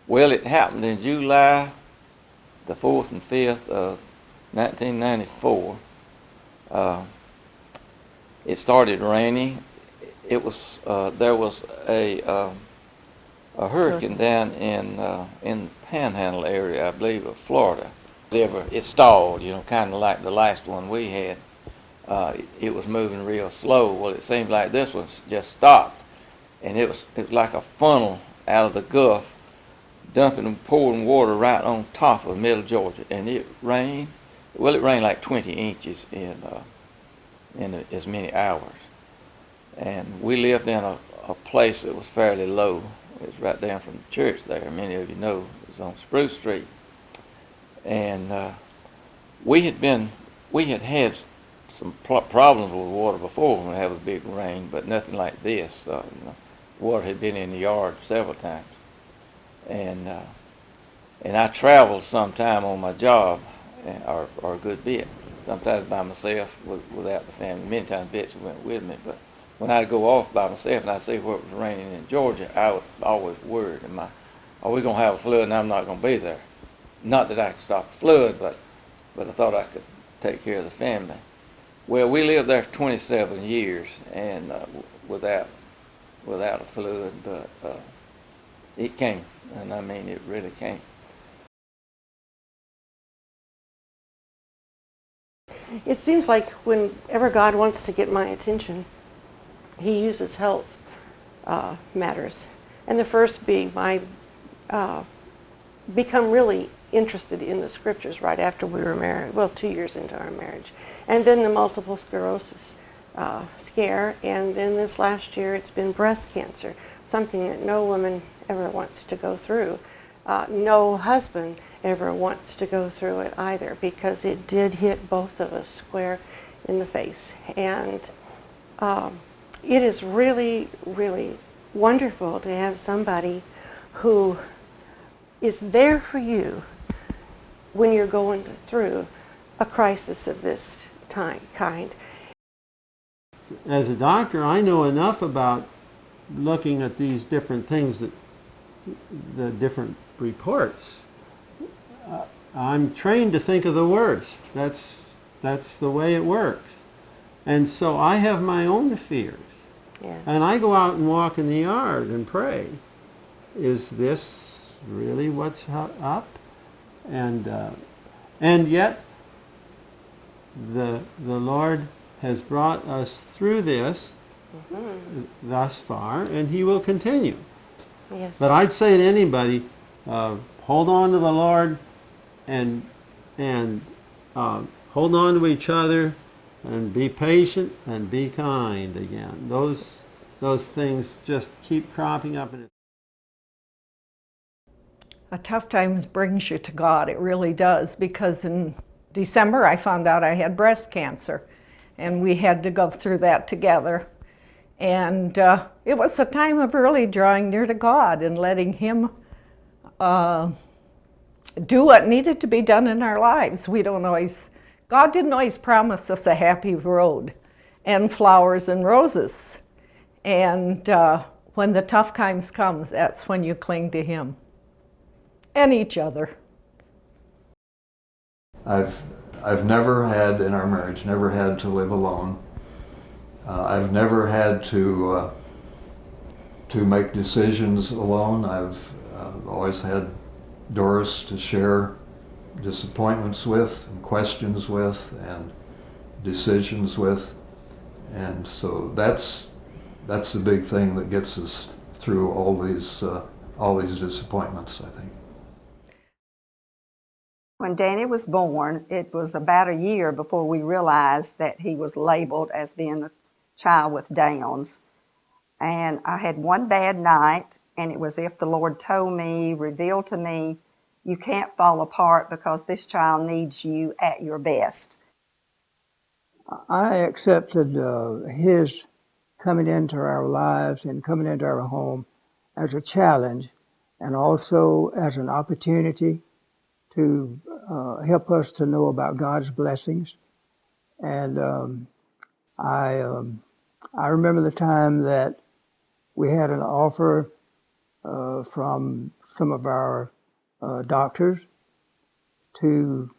Well, it happened in July the 4th and 5th of 1994. Uh, it started raining. There was a hurricane down in the Panhandle area, I believe, of Florida. It stalled, kind of like the last one we had. It was moving real slow. Well, it seemed like this one just stopped, and it was like a funnel out of the Gulf, dumping and pouring water right on top of middle Georgia, and it rained. Well, it rained like 20 inches in as many hours, and we lived in a place that was fairly low. It was right down from the church there. Many of you know it was on Spruce Street, and we had been we had had some problems with water before when we have a big rain, but nothing like this. Water had been in the yard several times, and I traveled sometime on my job, or a good bit. Sometimes by myself without the family. Many times Betsy went with me, but when I'd go off by myself and I'd see where it was raining in Georgia, I was always worried. Are we gonna have a flood and I'm not gonna be there? Not that I could stop the flood, but I thought I could take care of the family. Well, we lived there for 27 years and without a flood, but it came, and I mean it really came. It seems like whenever God wants to get my attention, He uses health matters. And the first being my become really interested in the scriptures right after we were married, well, 2 years into our marriage. And then the multiple sclerosis scare, and then this last year it's been breast cancer, something that no woman ever wants to go through. No husband ever wants to go through it either, because it did hit both of us square in the face. And it is really, really wonderful to have somebody who is there for you when you're going through a crisis of this kind. As a doctor, I know enough about looking at these different things, the different reports. I'm trained to think of the worst. That's the way it works. And so I have my own fears. Yes. And I go out and walk in the yard and pray. Is this really what's up? And yet, the Lord has brought us through this thus far, and He will continue. Yes. But I'd say to anybody, hold on to the Lord, and hold on to each other, and be patient and be kind again. Those things just keep cropping up. A tough times brings you to God. It really does, because in December I found out I had breast cancer, and we had to go through that together. And it was a time of really drawing near to God and letting Him do what needed to be done in our lives. God didn't always promise us a happy road and flowers and roses. And when the tough times comes, that's when you cling to Him and each other. I've never had, in our marriage, never had to live alone. I've never had to make decisions alone. I've always had Doris to share disappointments with, and questions with, and decisions with, and so that's the big thing that gets us through all these disappointments, I think. When Danny was born, it was about a year before we realized that he was labeled as being a child with Downs. And I had one bad night, and it was as if the Lord told me, revealed to me, you can't fall apart because this child needs you at your best. I accepted his coming into our lives and coming into our home as a challenge, and also as an opportunity to help us to know about God's blessings. And I remember the time that we had an offer from some of our doctors to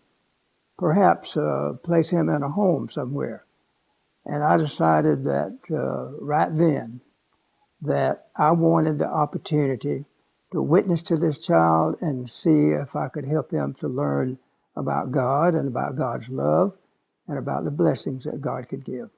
perhaps place him in a home somewhere. And I decided that right then that I wanted the opportunity to witness to this child and see if I could help him to learn about God and about God's love and about the blessings that God could give.